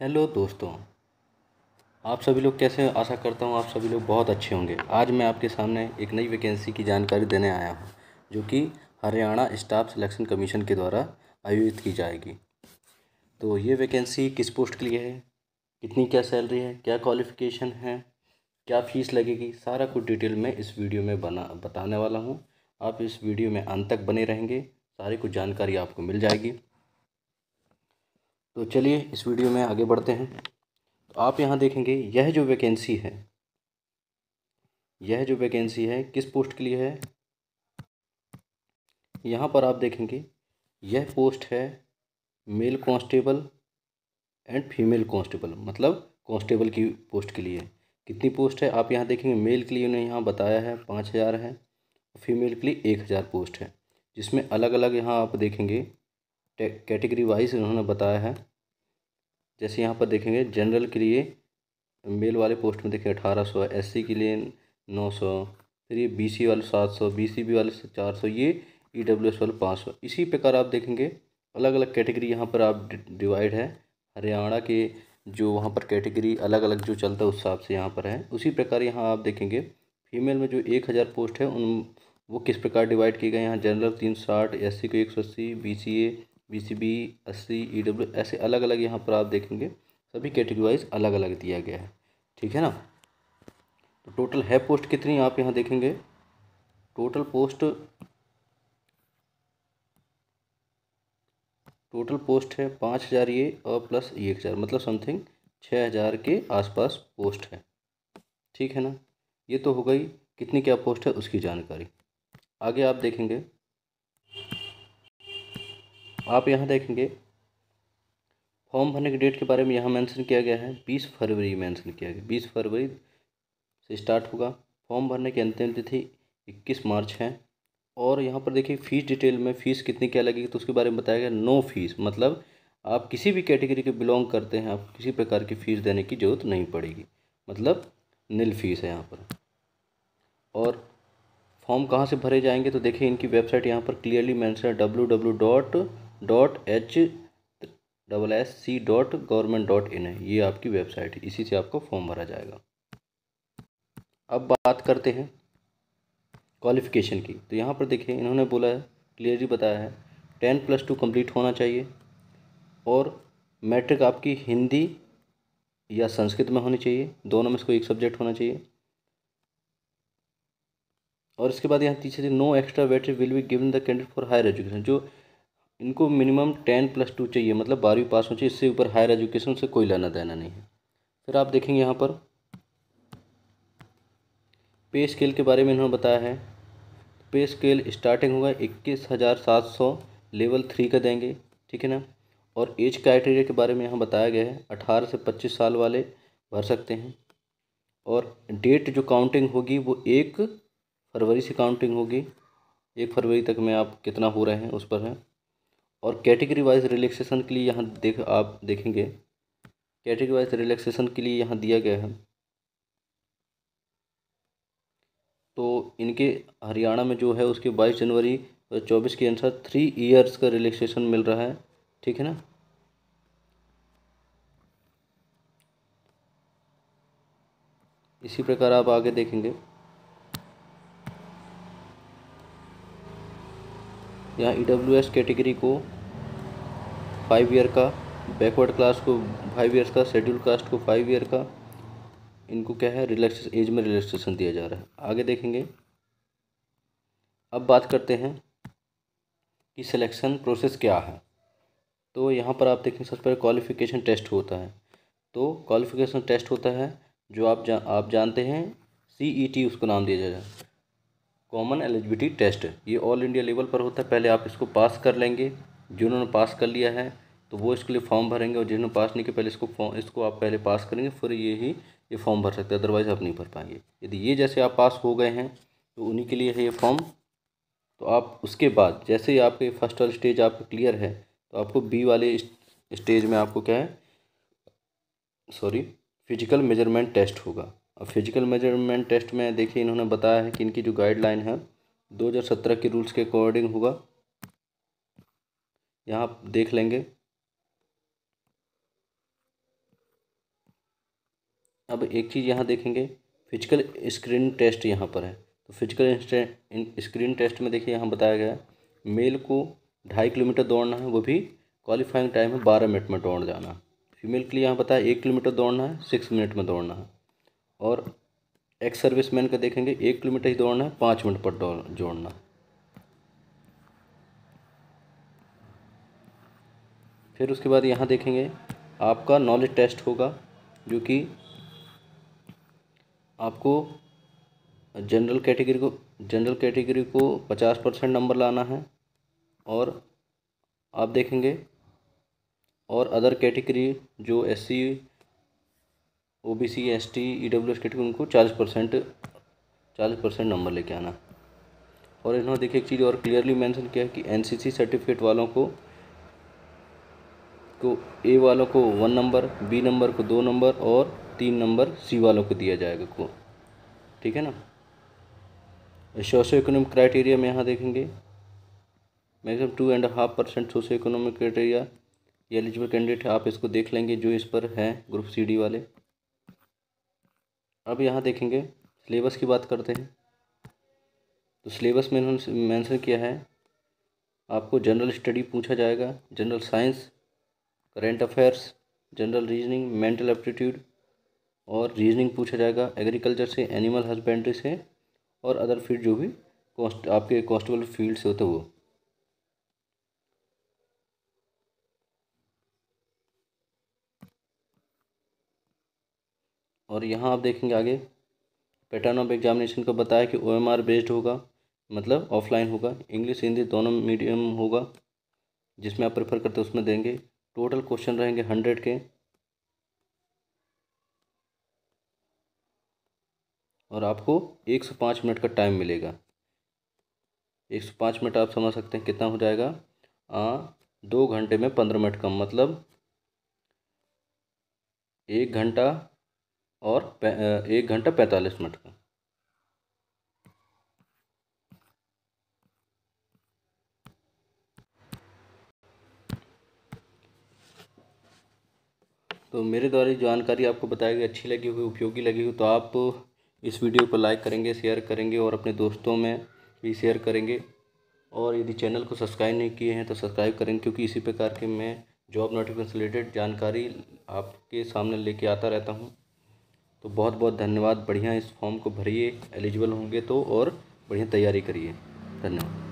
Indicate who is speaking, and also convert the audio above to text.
Speaker 1: Hello दोस्तों, आप सभी लोग कैसे हैं? आशा करता हूँ आप सभी लोग बहुत अच्छे होंगे। आज मैं आपके सामने एक नई वैकेंसी की जानकारी देने आया हूँ, जो कि हरियाणा स्टाफ सिलेक्शन कमीशन के द्वारा आयोजित की जाएगी। तो ये वैकेंसी किस पोस्ट के लिए है, कितनी क्या सैलरी है, क्या क्वालिफ़िकेशन है, क्या फ़ीस लगेगी, सारा कुछ डिटेल में इस वीडियो में बताने वाला हूँ। आप इस वीडियो में अंत तक बने रहेंगे, सारी कुछ जानकारी आपको मिल जाएगी। तो चलिए इस वीडियो में आगे बढ़ते हैं। तो आप यहाँ देखेंगे यह जो वैकेंसी है किस पोस्ट के लिए है। यहाँ पर आप देखेंगे यह पोस्ट है mail constable and female constable, मतलब कांस्टेबल की पोस्ट के लिए। कितनी पोस्ट है आप यहाँ देखेंगे। मेल के लिए उन्हें यहाँ बताया है 5,000 है, फीमेल के लिए 1,000 पोस्ट है, जिसमें अलग अलग यहाँ आप देखेंगे कैटेगरी वाइज उन्होंने बताया है। जैसे यहाँ पर देखेंगे जनरल के लिए मेल वाले पोस्ट में देखिए 1,800, एससी के लिए 900, फिर ये बीसी वाले 700, बीसीबी वाले 400, ये ईडब्ल्यूएस वाले 500। इसी प्रकार आप देखेंगे अलग अलग कैटेगरी यहाँ पर आप डिवाइड है। हरियाणा के जो वहाँ पर कैटेगरी अलग अलग जो चलता है उस हिसाब से यहाँ पर है। उसी प्रकार यहाँ आप देखेंगे फीमेल में जो 1,000 पोस्ट है उन वो किस प्रकार डिवाइड किए गए। यहाँ जनरल 360, एससी को 180, बीसीए, बीसीबी 80, ईडब्ल्यू ऐसे अलग अलग यहाँ पर आप देखेंगे सभी कैटेगरी वाइज अलग अलग दिया गया है। ठीक है ना। तो टोटल है पोस्ट कितनी आप यहाँ देखेंगे। टोटल पोस्ट है 5,000 ये और प्लस 1,000, मतलब समथिंग 6,000 के आसपास पोस्ट है। ठीक है ना। ये तो हो गई कितनी क्या पोस्ट है उसकी जानकारी। आगे आप देखेंगे, आप यहाँ देखेंगे फॉर्म भरने की डेट के बारे में यहाँ मेंशन किया गया है 20 फरवरी मेंशन किया गया। 20 फरवरी से स्टार्ट होगा। फॉर्म भरने की अंतिम तिथि 21 मार्च है। और यहाँ पर देखिए फ़ीस डिटेल में फ़ीस कितनी क्या लगेगी तो उसके बारे में बताया गया। नो फीस, मतलब आप किसी भी कैटेगरी के बिलोंग करते हैं, आप किसी प्रकार की फ़ीस देने की ज़रूरत नहीं पड़ेगी, मतलब नील फीस है यहाँ पर। और फॉर्म कहाँ से भरे जाएंगे तो देखिए इनकी वेबसाइट यहाँ पर क्लियरली मेंशन है www.hsc.government.in है। ये आपकी वेबसाइट है, इसी से आपको फॉर्म भरा जाएगा। अब बात करते हैं क्वालिफ़िकेशन की। तो यहाँ पर देखिए इन्होंने बोला है, क्लियरली बताया है 10+2 कंप्लीट होना चाहिए और मैट्रिक आपकी हिंदी या संस्कृत में होनी चाहिए, दोनों में से कोई एक सब्जेक्ट होना चाहिए। और इसके बाद यहाँ पीछे no extra weightage will be given the candidate for higher education. जो इनको मिनिमम 10+2 चाहिए, मतलब 12वीं पास होनी चाहिए, इससे ऊपर हायर एजुकेशन से कोई लेना देना नहीं है। फिर आप देखेंगे यहाँ पर पे स्केल के बारे में इन्होंने बताया है। पे स्केल स्टार्टिंग होगा 21,700, लेवल 3 का देंगे। ठीक है ना। और एज क्राइटेरिया के बारे में यहाँ बताया गया है 18 से 25 साल वाले भर सकते हैं। और डेट जो काउंटिंग होगी वो 1 फरवरी से काउंटिंग होगी। 1 फरवरी तक में आप कितना हो रहे हैं उस पर है। और कैटेगरी वाइज रिलैक्सेशन के लिए यहाँ आप देखेंगे कैटेगरी वाइज रिलैक्सेशन के लिए यहाँ दिया गया है। तो इनके हरियाणा में जो है उसके 22 जनवरी 24 के अनुसार 3 ईयर्स का रिलैक्सेशन मिल रहा है। ठीक है ना। इसी प्रकार आप आगे देखेंगे यहाँ ईडब्ल्यूएस कैटेगरी को 5 ईयर का, बैकवर्ड क्लास को 5 ईयर्स का, शेड्यूल कास्ट को 5 ईयर का, इनको क्या है रिलैक्सेशन, एज में रिलैक्सेशन दिया जा रहा है। आगे देखेंगे। अब बात करते हैं कि सिलेक्शन प्रोसेस क्या है। तो यहाँ पर आप देखेंगे सबसे पहले क्वालिफ़िकेशन टेस्ट होता है। तो क्वालिफ़िकेशन टेस्ट होता है जो आप जानते हैं CET उसको नाम दिया जाएगा, कॉमन एलिजिबिलिटी टेस्ट। ये ऑल इंडिया लेवल पर होता है। पहले आप इसको पास कर लेंगे, जिन्होंने पास कर लिया है तो वो इसके लिए फॉर्म भरेंगे, और जिन्होंने पास नहीं किया पहले इसको आप पहले पास करेंगे, फिर ये फॉर्म भर सकते हैं, अदरवाइज़ आप नहीं भर पाएंगे। यदि ये जैसे आप पास हो गए हैं तो उन्हीं के लिए है ये फॉर्म। तो आप उसके बाद जैसे ही आपके फर्स्ट वाला स्टेज आपका क्लियर है तो आपको बी वाले स्टेज में आपको क्या है फिजिकल मेजरमेंट टेस्ट होगा। अब फिजिकल मेजरमेंट टेस्ट में देखिए इन्होंने बताया है कि इनकी जो गाइडलाइन है 2017 के रूल्स के अकॉर्डिंग होगा। यहाँ आप देख लेंगे अब एक चीज़ यहाँ देखेंगे, फिजिकल स्क्रीन टेस्ट यहाँ पर है। तो फिजिकल स्क्रीन टेस्ट में देखिए यहाँ बताया गया है मेल को 2.5 किलोमीटर दौड़ना है, वो भी क्वालिफाइंग टाइम है 12 मिनट में दौड़ जाना। फीमेल के लिए यहाँ बताया 1 किलोमीटर दौड़ना है, 6 मिनट में दौड़ना है। और एक्स सर्विसमैन का देखेंगे 1 किलोमीटर ही दौड़ना है, 5 मिनट पर जोड़ना। फिर उसके बाद यहाँ देखेंगे आपका नॉलेज टेस्ट होगा, जो कि आपको जनरल कैटेगरी को 50% नंबर लाना है। और आप देखेंगे और अदर कैटेगरी जो SC OBC ST EWS category उनको 40% नंबर लेके आना। और इन्होंने देखिए एक चीज़ और क्लियरली मेंशन किया है कि NCC सर्टिफिकेट वालों को A वालों को 1 नंबर, B नंबर को 2 नंबर और 3 नंबर C वालों को दिया जाएगा को। ठीक है ना। सोशो इकोनॉमिक क्राइटेरिया में यहाँ देखेंगे मैक्सिमम 2.5% सोशो इकोनॉमिक क्राइटेरिया ये एलिजिबल कैंडिडेट है, आप इसको देख लेंगे जो इस पर हैं ग्रुप CD वाले। अब यहाँ देखेंगे सिलेबस की बात करते हैं। तो सिलेबस में इन्होंने मेंशन किया है आपको जनरल स्टडी पूछा जाएगा, general science, current affairs, general reasoning, mental aptitude और रीजनिंग पूछा जाएगा। एग्रीकल्चर से, एनिमल हस्बेंड्री से और अदर फील्ड जो भी आपके कांस्टेबल फील्ड से होते वो। और यहाँ आप देखेंगे आगे पैटर्न ऑफ एग्जामिनेशन का बताया कि OMR बेस्ड होगा, मतलब ऑफलाइन होगा, इंग्लिश हिंदी दोनों मीडियम होगा, जिसमें आप प्रेफर करते हैं उसमें देंगे। टोटल क्वेश्चन रहेंगे 100 के। और आपको 105 मिनट का टाइम मिलेगा। 105 मिनट आप समझ सकते हैं कितना हो जाएगा, 2 घंटे में 15 मिनट कम, मतलब 1 घंटा और 1 घंटा 45 मिनट का। तो मेरे द्वारा जानकारी आपको बताई गई अच्छी लगी हुई, उपयोगी लगी हो तो आप इस वीडियो को लाइक करेंगे, शेयर करेंगे और अपने दोस्तों में भी शेयर करेंगे। और यदि चैनल को सब्सक्राइब नहीं किए हैं तो सब्सक्राइब करें, क्योंकि इसी प्रकार के मैं जॉब नोटिफिकेशन रिलेटेड जानकारी आपके सामने लेके आता रहता हूं। तो बहुत बहुत धन्यवाद। बढ़िया इस फॉर्म को भरिए, एलिजिबल होंगे तो, और बढ़िया तैयारी करिए। धन्यवाद।